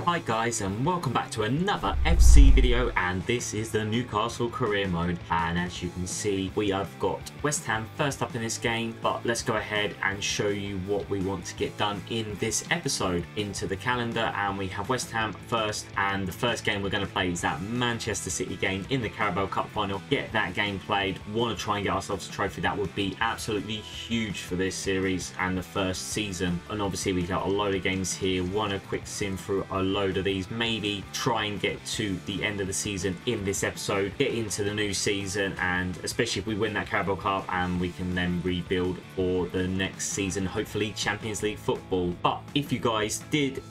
Hi guys, and welcome back to another FC video, and this is the Newcastle career mode. And as you can see, we have got West Ham first up in this game, but let's go ahead and show you what we want to get done in this episode into the calendar. And we have West Ham first, and the first game we're going to play is that Manchester City game in the Carabao Cup final. Get that game played, want to try and get ourselves a trophy. That would be absolutely huge for this series and the first season. And obviously we got a load of games here, want to quick sim through a load of these, maybe try and get to the end of the season in this episode, get into the new season, and especially if we win that Carabao Cup, and we can then rebuild for the next season, hopefully Champions League football. But if you guys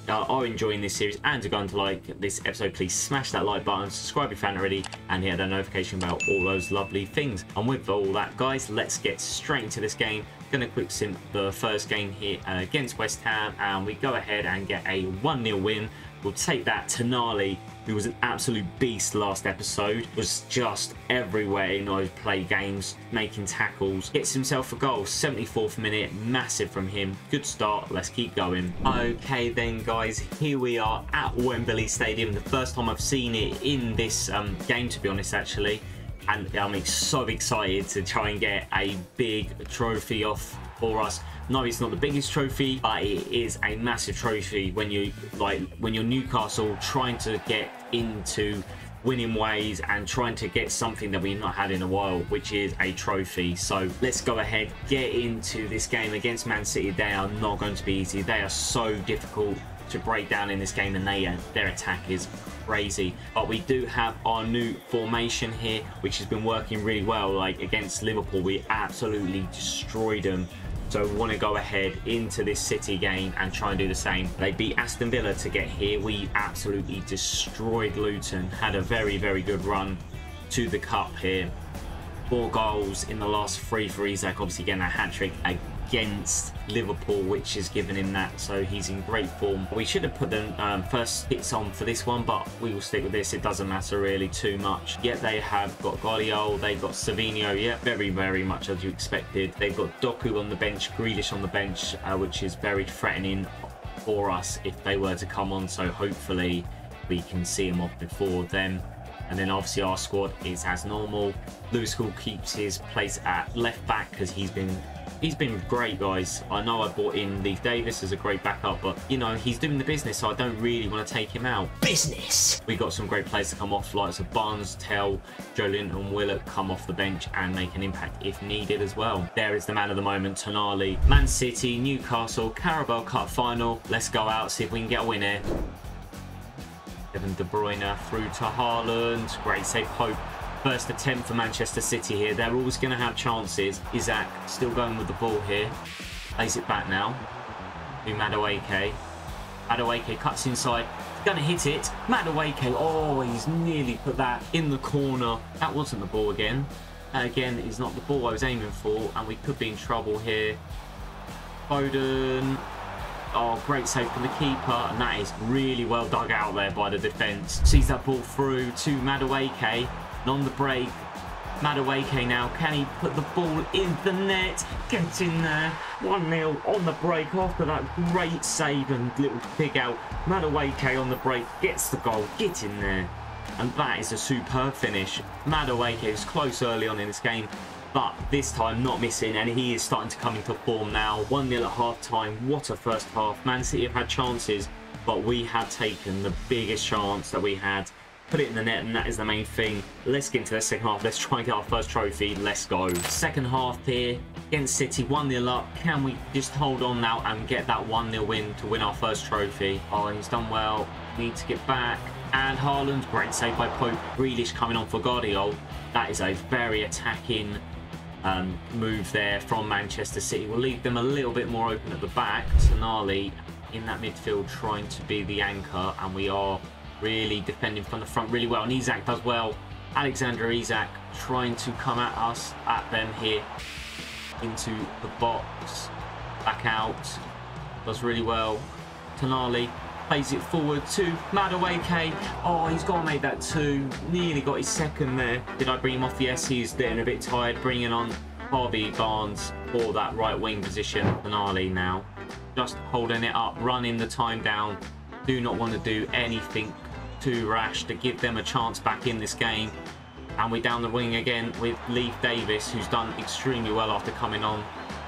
are enjoying this series and are going to like this episode, please smash that like button, subscribe if you haven't already, and hit that notification about all those lovely things. And with all that guys, let's get straight into this game. Gonna quick sim the first game here against West Ham, and we go ahead and get a 1-0 win. We'll take that. Tonali, who was an absolute beast last episode, was just everywhere in those play games, making tackles, gets himself a goal. 74th minute, massive from him. Good start, let's keep going. Okay then guys, here we are at Wembley Stadium. The first time I've seen it in this game, to be honest, actually. And I'm so excited to try and get a big trophy off for us. No, it's not the biggest trophy, but it is a massive trophy when you're Newcastle, trying to get into winning ways and trying to get something that we've not had in a while, which is a trophy. So let's go ahead, get into this game against Man City. They are not going to be easy. They are so difficult to break down in this game, and their attack is crazy. But we do have our new formation here, which has been working really well. Like against Liverpool, we absolutely destroyed them. So we want to go ahead into this City game and try and do the same. They beat Aston Villa to get here. We absolutely destroyed Luton. Had a very, very good run to the cup here. 4 goals in the last 3 for Eafc. Obviously getting a hat-trick against Liverpool, which has given him that, so he's in great form. We should have put the first hits on for this one, but we will stick with this. It doesn't matter really too much. Yet they have got Guardiola, they've got Savinho, yeah, very, very much as you expected. They've got Doku on the bench, Grealish on the bench, which is very threatening for us if they were to come on, so hopefully we can see them off before them. And then obviously our squad is as normal. Lewis Hall keeps his place at left back because he's been great, guys. I know I brought in Leif Davis as a great backup, but you know, he's doing the business, so I don't really want to take him out. Business! We got some great players to come off, like Barnes, Tell, Joelinton and Willock come off the bench and make an impact if needed as well. There is the man of the moment, Tonali. Man City, Newcastle, Carabao Cup final. Let's go out, see if we can get a win here. Kevin De Bruyne through to Haaland. Great save, Pope. First attempt for Manchester City here. They're always going to have chances. Eafc still going with the ball here. Plays it back now to Madueke. Madueke cuts inside. Going to hit it. Madueke. Oh, he's nearly put that in the corner. That wasn't the ball again. That again is not the ball I was aiming for, and we could be in trouble here. Foden. Oh, great save from the keeper, and that is really well dug out there by the defence. Sees that ball through to Madueke. And on the break, Madueke now, can he put the ball in the net? Gets in there. 1-0 on the break after that great save and little dig out. Madueke on the break gets the goal. Get in there. And that is a superb finish. Madueke is close early on in this game, but this time not missing, and he is starting to come into form now. 1-0 at half-time. What a first half. Man City have had chances, but we have taken the biggest chance that we had. Put it in the net, and that is the main thing. Let's get into the second half. Let's try and get our first trophy. Let's go. Second half here against City, 1-0 up. Can we just hold on now and get that 1-0 win to win our first trophy? Oh, he's done well. Need to get back. And Haaland, great save by Pope. Grealish coming on for Guardiola. That is a very attacking move there from Manchester City. We'll leave them a little bit more open at the back. Tonali in that midfield trying to be the anchor, and we are really defending from the front really well, and Eafc does well. Alexander Isak trying to come at them here into the box, back out, does really well. Tonali plays it forward to Madueke. Oh, he's got to make that 2. Nearly got his second there. Did I bring him off? Yes, he's getting a bit tired. Bringing on Harvey Barnes for that right wing position. Tonali now just holding it up, running the time down. Do not want to do anything too rash to give them a chance back in this game. And we're down the wing again with Leaf Davis, who's done extremely well after coming on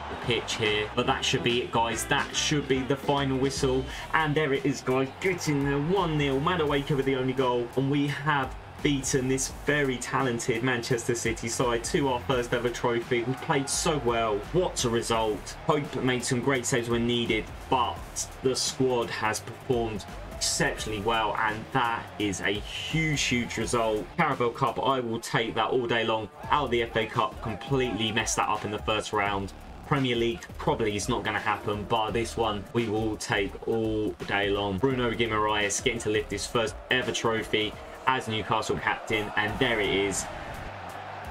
the pitch here. But that should be it, guys. That should be the final whistle. And there it is, guys. Getting the 1-0. Madueke with the only goal. And we have beaten this very talented Manchester City side to our first ever trophy. We played so well. What a result. Pope made some great saves when needed, but the squad has performed exceptionally well, and that is a huge result. Carabao Cup, I will take that all day long. Out of the FA Cup, completely messed that up in the first round. Premier League probably is not going to happen, but this one we will take all day long. Bruno Guimaraes getting to lift his first ever trophy as Newcastle captain, and there it is.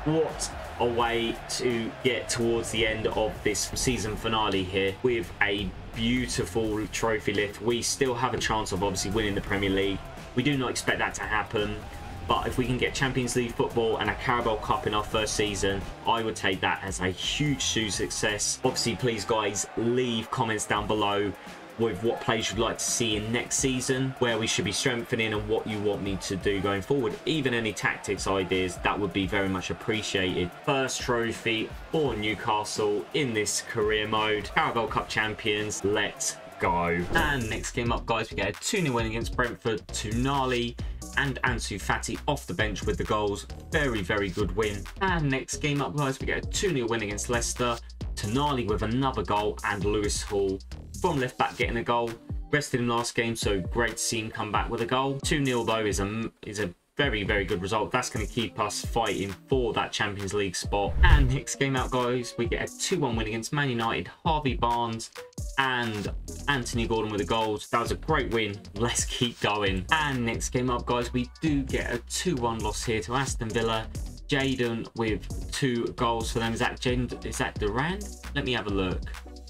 What a way to get towards the end of this season finale here with a beautiful trophy lift. We still have a chance of obviously winning the Premier League. We do not expect that to happen, but if we can get Champions League football and a Carabao Cup in our first season, I would take that as a huge success. Obviously, please guys, leave comments down below with what players you'd like to see in next season, where we should be strengthening, and what you want me to do going forward. Even any tactics ideas, that would be very much appreciated. First trophy for Newcastle in this career mode. Carabao Cup champions, let's go. And next game up, guys, we get a 2-0 win against Brentford. Tonali and Ansu Fati off the bench with the goals. Very good win. And next game up, guys, we get a 2-0 win against Leicester. Tonali with another goal, and Lewis Hall from left back getting a goal. Rested him last game, so great to see him come back with a goal. 2-0 though is a very good result. That's going to keep us fighting for that Champions League spot. And next game out, guys, we get a 2-1 win against Man United. Harvey Barnes and Anthony Gordon with the goals. That was a great win. Let's keep going. And next game up, guys, we do get a 2-1 loss here to Aston Villa. Jaden with 2 goals for them. Is that Duran? Let me have a look.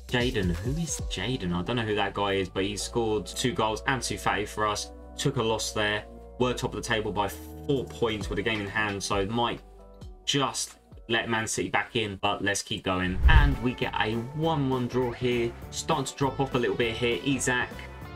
Jaden, who is Jaden? I don't know who that guy is, but he scored 2 goals. Ansu Fati for us. Took a loss there. We're top of the table by 4 points with a game in hand, so might just let Man City back in, but let's keep going. And we get a 1-1 draw here. Starting to drop off a little bit here. Eafc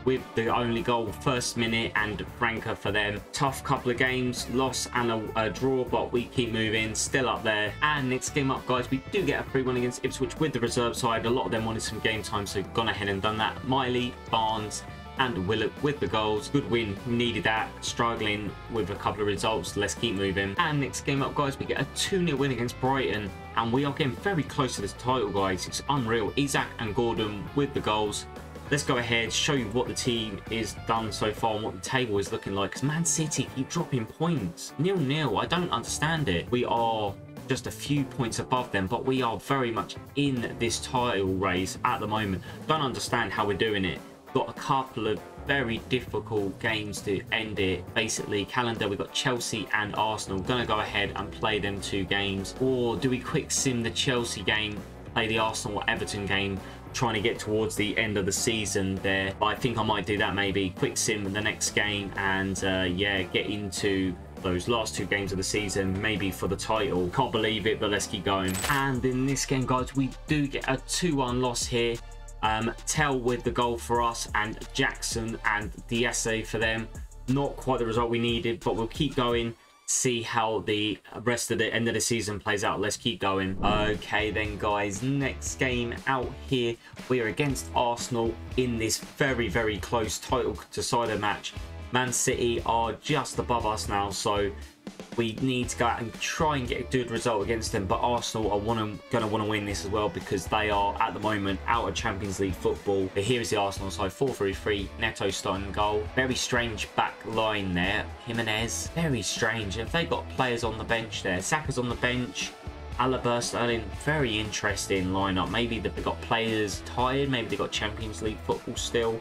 with the only goal first minute, and Franca for them. Tough couple of games, loss and a draw, but we keep moving, still up there. And next game up, guys, we do get a 3-1 against Ipswich with the reserve side. A lot of them wanted some game time, so gone ahead and done that. Miley, Barnes and Willock with the goals. Good win, needed that. Struggling with a couple of results, let's keep moving. And next game up, guys, we get a 2-0 win against Brighton, and we are getting very close to this title, guys. It's unreal. Eafc and Gordon with the goals. Let's go ahead, show you what the team is done so far and what the table is looking like. Because Man City keep dropping points. 0-0, I don't understand it. We are just a few points above them, but we are very much in this title race at the moment. Don't understand how we're doing it. Got a couple of very difficult games to end it. Basically, calendar, we've got Chelsea and Arsenal. Gonna go ahead and play them 2 games. Or do we quick sim the Chelsea game, play the Arsenal or Everton game, trying to get towards the end of the season there? But I think I might do that, maybe quick sim the next game, and yeah, get into those last 2 games of the season, maybe for the title. Can't believe it, but let's keep going. And in this game, guys, we do get a 2-1 loss here. Tell with the goal for us, and Jackson and Diase for them. Not quite the result we needed, but we'll keep going, see how the rest of the end of the season plays out. Let's keep going. Okay then, guys, next game out here, we are against Arsenal in this very close title decider match. Man City are just above us now, so we need to go out and try and get a good result against them. But Arsenal are going to want to win this as well, because they are at the moment out of Champions League football. But here is the Arsenal side, 4-3-3, Neto starting goal. Very strange back line there. Jimenez, very strange. If they got players on the bench there, Saka's on the bench, Alaba, Sterling, very interesting lineup. Maybe they've got players tired, maybe they got Champions League football still.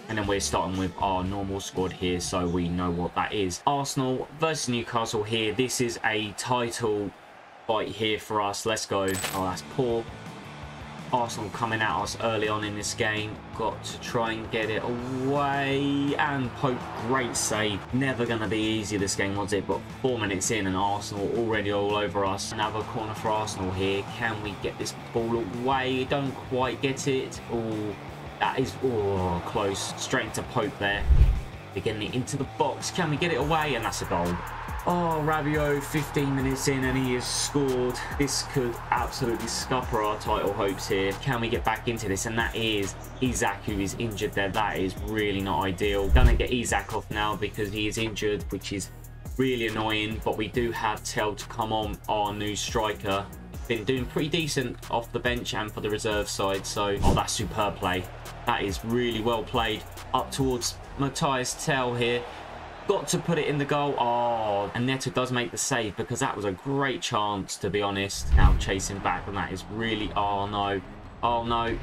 And then we're starting with our normal squad here, so we know what that is. Arsenal versus Newcastle here. This is a title fight here for us. Let's go. Oh, that's poor. Arsenal coming at us early on in this game. Got to try and get it away. And Pope, great save. Never going to be easy this game, was it? But 4 minutes in and Arsenal already all over us. Another corner for Arsenal here. Can we get this ball away? Don't quite get it. Oh, that is close. Straight into Pope there. We're getting it into the box. Can we get it away? And that's a goal. Oh, Rabiot, 15 minutes in and he has scored. This could absolutely scupper our title hopes here. Can we get back into this? And that is Eafc, who is injured there. That is really not ideal. Gonna get Eafc off now because he is injured, which is really annoying. But we do have Tell to come on, our new striker. Been doing pretty decent off the bench and for the reserve side. So, oh, that's superb play. That is really well played. Up towards Matthias Tell here. Got to put it in the goal. Oh, and Neto does make the save because that was a great chance, to be honest. Now chasing back, and that is really... Oh, no. Oh, no.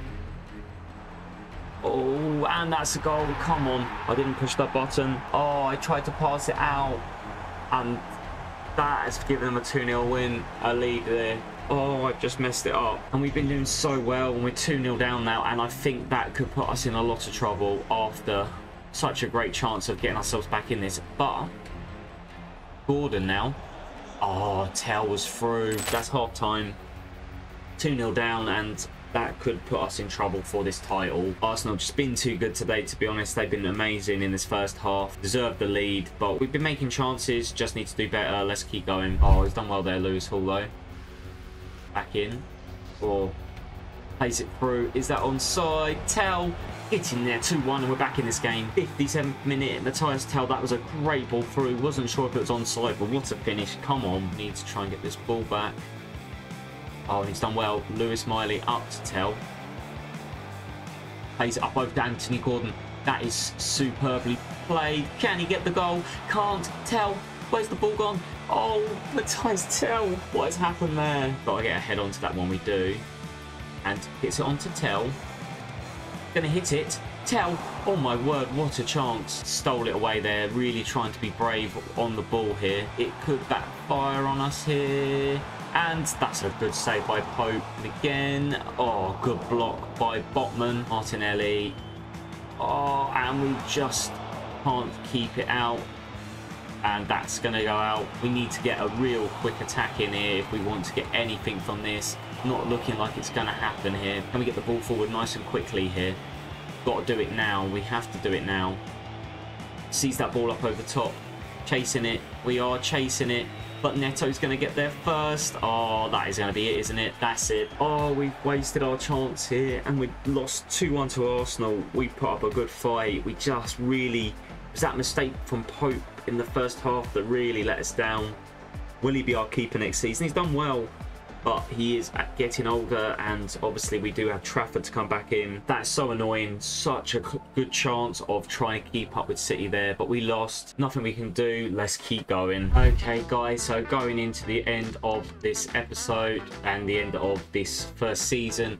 Oh, and that's a goal. Come on. I didn't push that button. Oh, I tried to pass it out. And that has given them a 2-0 win, a lead there. Oh, I've just messed it up. And we've been doing so well, and we're 2-0 down now. And I think that could put us in a lot of trouble after such a great chance of getting ourselves back in this. But Gordon now. Oh, Tell was through. That's half time. 2-0 down, and that could put us in trouble for this title. Arsenal just been too good today, to be honest. They've been amazing in this first half. Deserved the lead, but we've been making chances. Just need to do better. Let's keep going. Oh, he's done well there, Lewis Hall, though. Back in. Or plays it through. Is that onside? Tell getting there. 2-1, and we're back in this game. 57th minute. Matthias Tell, that was a great ball through. Wasn't sure if it was onside, but what a finish. Come on. Need to try and get this ball back. Oh, and he's done well. Lewis Miley up to Tell. Plays it up over to Anthony Gordon. That is superbly played. Can he get the goal? Can't. Tell. Where's the ball gone? Oh, Matthias Tell. What has happened there? Got to get a head onto that one. We do. And hits it onto Tell. Gonna hit it. Tell. Oh my word, what a chance. Stole it away there. Really trying to be brave on the ball here. It could backfire on us here. And that's a good save by Pope. And again, oh, good block by Botman. Martinelli. Oh, and we just can't keep it out. And that's going to go out. We need to get a real quick attack in here if we want to get anything from this. Not looking like it's going to happen here. Can we get the ball forward nice and quickly here? Got to do it now. We have to do it now. Sees that ball up over the top. Chasing it. We are chasing it. But Neto's going to get there first. Oh, that is going to be it, isn't it? That's it. Oh, we've wasted our chance here. And we lost 2-1 to Arsenal. We put up a good fight. We just really... It was that mistake from Pope in the first half that really let us down. Will he be our keeper next season? He's done well, but he is getting older, and obviously we do have Trafford to come back in. That's so annoying. Such a good chance of trying to keep up with City there, but we lost. Nothing we can do. Let's keep going. Okay, guys, so going into the end of this episode and the end of this first season,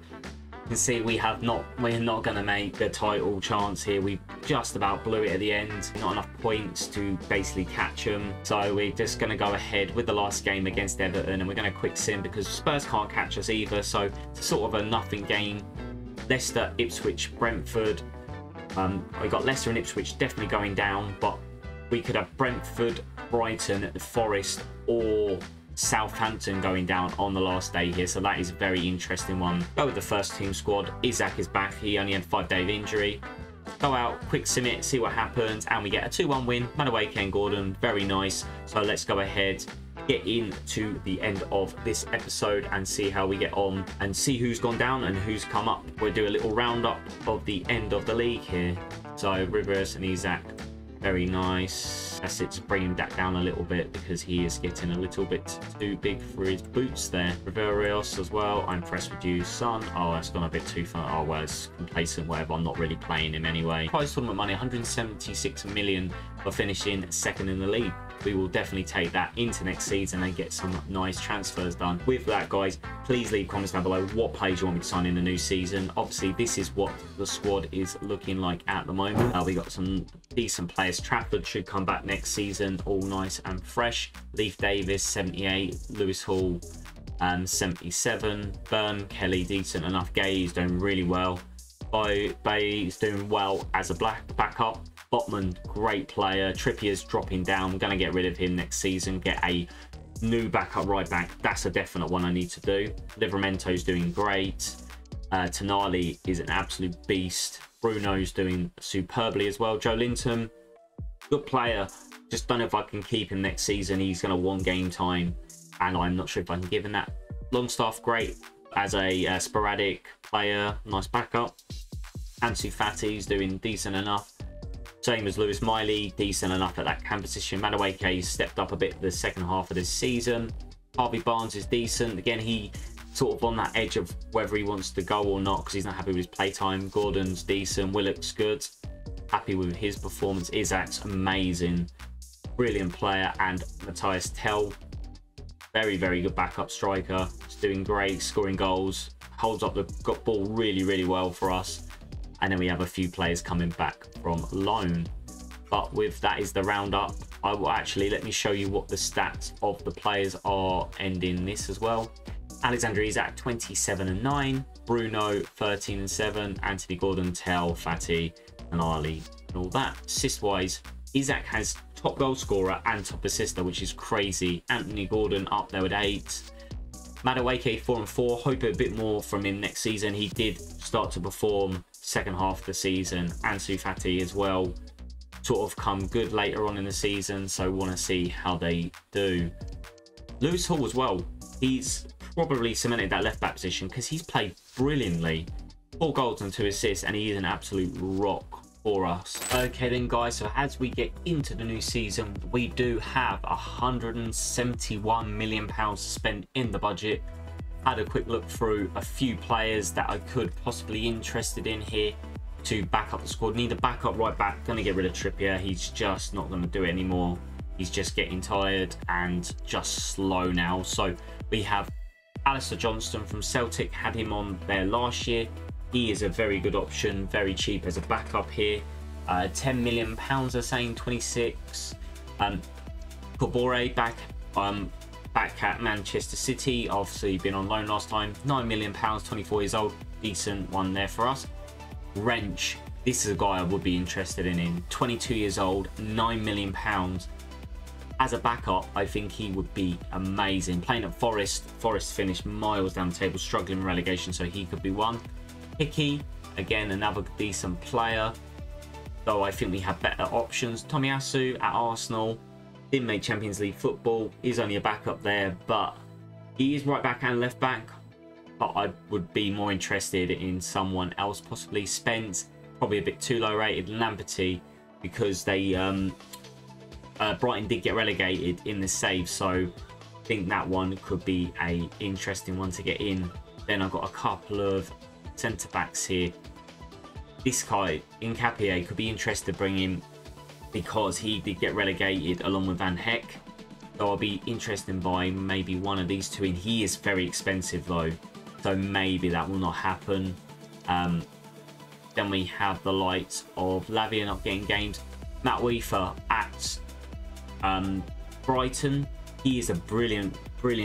you can see we're not going to make the title chance here. We just about blew it at the end. Not enough points to basically catch them. So we're just going to go ahead with the last game against Everton, and we're going to quick sim because Spurs can't catch us either. So it's sort of a nothing game. Leicester, Ipswich, Brentford. We got Leicester and Ipswich definitely going down, but we could have Brentford, Brighton, Forest, or Southampton going down on the last day here, so that is a very interesting one. Go with the first team squad. Eafc is back. He only had 5-day injury. Go out, quick sim it, see what happens, and we get a 2-1 win. Man away, Ken Gordon. Very nice. So let's go ahead, get into the end of this episode and see how we get on and see who's gone down and who's come up. We'll do a little roundup of the end of the league here. So Rivers and Eafc. Very nice. That's it, to bring him back down a little bit because he is getting a little bit too big for his boots there. Riverios as well. I'm impressed with you, son. Oh, that's gone a bit too far. Oh, well, it's complacent, whatever. I'm not really playing him anyway. Prize tournament money, 176 million for finishing second in the league. We will definitely take that into next season and get some nice transfers done. With that, guys, please leave comments down below what players you want me to sign in the new season. Obviously, this is what the squad is looking like at the moment. We got some decent players. Trafford should come back next season, all nice and fresh. Leif Davis, 78. Lewis Hall, 77. Burn, Kelly, decent enough. Gay is doing really well. Bay is doing well as a backup. Botman, great player. Trippier's dropping down. I'm going to get rid of him next season. Get a new backup right back. That's a definite one I need to do. Livramento's doing great. Tonali is an absolute beast. Bruno's doing superbly as well. Joe Linton, Good player. Just don't know if I can keep him next season. He's going to want game time, and I'm not sure if I can give him that. Longstaff, great as a sporadic player. Nice backup. Ansu Fati's doing decent enough. Same as Lewis Miley, decent enough at that cam position. Madueke stepped up a bit the second half of this season. Harvey Barnes is decent. Again, he sort of on that edge of whether he wants to go or not because he's not happy with his playtime. Gordon's decent. Willock's good. Happy with his performance. Isaac's amazing. Brilliant player. And Matthias Tell, very, very good backup striker. He's doing great, scoring goals. Holds up the ball really, really well for us. And then we have a few players coming back from loan. But with that is the roundup. I will actually, let me show you what the stats of the players are ending this as well. Alexander Isak 27-9, Bruno 13-7, Anthony Gordon, Tell, Fati, and Ali, and all that. Assist wise, Isak has top goal scorer and top assister, which is crazy. Anthony Gordon up there with 8. Madueke 4-4. Hope a bit more from him next season. He did start to perform second half of the season. Ansu Fati as well, sort of come good later on in the season, so want to see how they do. Lewis Hall as well, he's probably cemented that left back position because he's played brilliantly. 4 goals and 2 assists, and he is an absolute rock for us. Okay then guys, so as we get into the new season, we do have £171 million to spend in the budget. Had a quick look through a few players that I could possibly be interested in here to back up the squad. Need a backup right back. Gonna get rid of Trippier. He's just not gonna do it anymore. He's just getting tired and just slow now. So we have Alistair Johnston from Celtic. Had him on there last year. He is a very good option, very cheap as a backup here. £10 million, they're saying 26. Kobore back at Manchester City, obviously been on loan last time. £9 million, 24 years old, decent one there for us. Wrench, this is a guy I would be interested in. 22 years old, £9 million. As a backup, I think he would be amazing. Playing at Forest finished miles down the table, struggling relegation, so he could be one. Hickey, again, another decent player, though I think we have better options. Tomiyasu at Arsenal, didn't make Champions League football, is only a backup there, but he is right back and left back. But I would be more interested in someone else, possibly Spence, probably a bit too low rated. Lamperty, because they Brighton did get relegated in the save, so I think that one could be a interesting one to get in. Then I've got a couple of centre backs here. This guy Nkapie could be interested to bring him because he did get relegated along with Van Heck, so I'll be interested in buying maybe one of these two in. He is very expensive though, so maybe that will not happen. Then we have the likes of Lavia not getting games. Matt Weaver at Brighton, he is a brilliant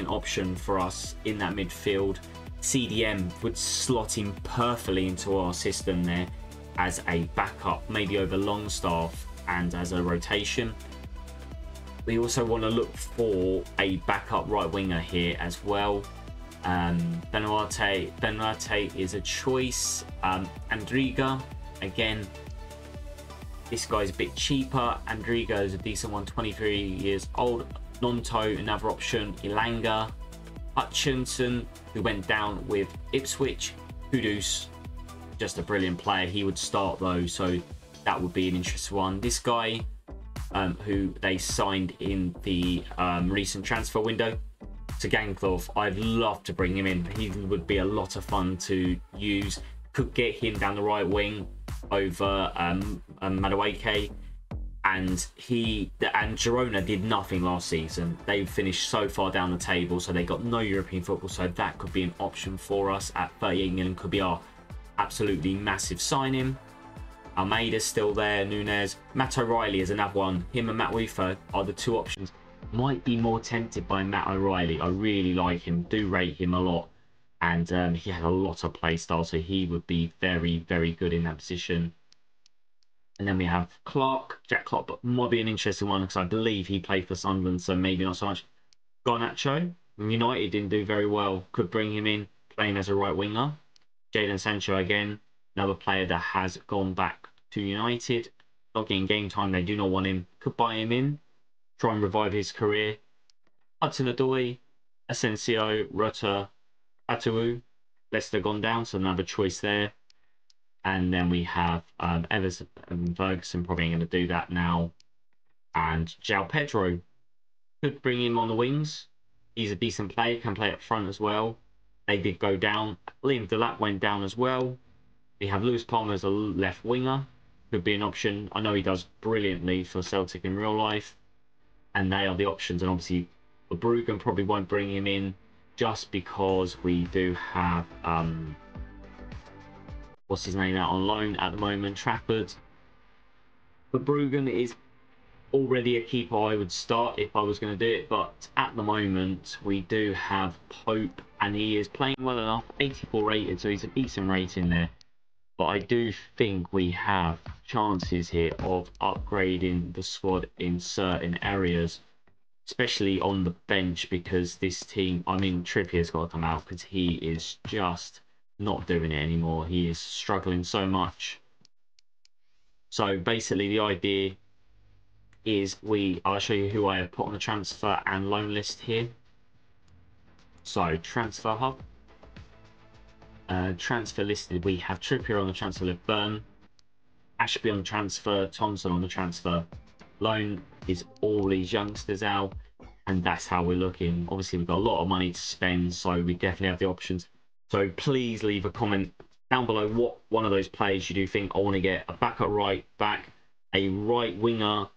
option for us in that midfield. CDM would slot him perfectly into our system there as a backup, maybe over Longstaff and as a rotation. We also want to look for a backup right winger here as well. Benuate is a choice. Andriga, again, this guy's a bit cheaper. Andriga is a decent one, 23 years old. Nonto, another option. Ilanga, Hutchinson, who went down with Ipswich. Kudus, just a brilliant player. He would start though, so that would be an interesting one. This guy, who they signed in the recent transfer window, to Gangclough, I'd love to bring him in. He would be a lot of fun to use. Could get him down the right wing over Madueke. And Girona did nothing last season. They finished so far down the table, so they got no European football. So that could be an option for us at 38 million. Could be our absolutely massive signing. Almeida's still there. Nunez, Matt O'Reilly is another one. Him and Matt Weaver are the two options. Might be more tempted by Matt O'Reilly. I really like him. Do rate him a lot, and he has a lot of play style, so he would be very, very good in that position. And then we have Jack Clark, but might be an interesting one because I believe he played for Sunderland, so maybe not so much. Garnacho, United didn't do very well. Could bring him in, playing as a right winger. Jadon Sancho, again, another player that has gone back to United. not getting game time. They do not want him. Could buy him in, try and revive his career. Hudson-Odoi, Asensio, Rutter, Atu, Leicester gone down, so another choice there. And then we have Evers and Ferguson probably going to do that now. And João Pedro could bring him on the wings. He's a decent player, can play up front as well. They did go down. Liam Delap went down as well. We have Lewis Palmer as a left winger. Could be an option. I know he does brilliantly for Celtic in real life. And they are the options. And obviously, Bruggen probably won't bring him in just because we do have what's his name out on loan at the moment, Trafford. But Bruggen is already a keeper I would start if I was going to do it, but at the moment we do have Pope and he is playing well enough, 84 rated, so he's a decent rating there. But I do think we have chances here of upgrading the squad in certain areas, especially on the bench, because this team, I mean, Trippier's got to come out because he is just not doing it anymore. He is struggling so much. So basically the idea is I'll show you who I have put on the transfer and loan list here. So transfer hub, transfer listed, we have Trippier on the transfer list, Burn, Ashby on the transfer, Thompson on the transfer. Loan is all these youngsters out, and that's how we're looking. Obviously we've got a lot of money to spend, so we definitely have the options. So please leave a comment down below what one of those players you do think. I want to get a backup right back, a right winger,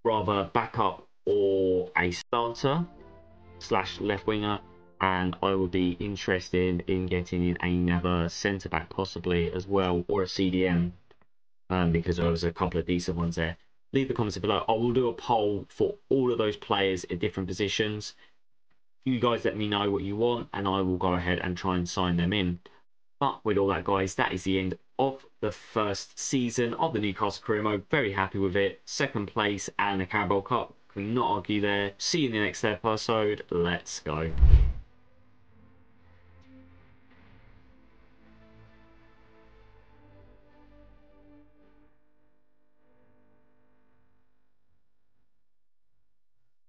rather backup, or a starter / left winger, and I would be interested in getting in another centre back possibly as well, or a CDM, because there was a couple of decent ones there. Leave the comments below. I will do a poll for all of those players in different positions. You guys let me know what you want and I will go ahead and try and sign them in. But with all that, guys, that is the end of the first season of the Newcastle career mode. Very happy with it. Second place and the Carabao Cup. Can not argue there. See you in the next episode. Let's go.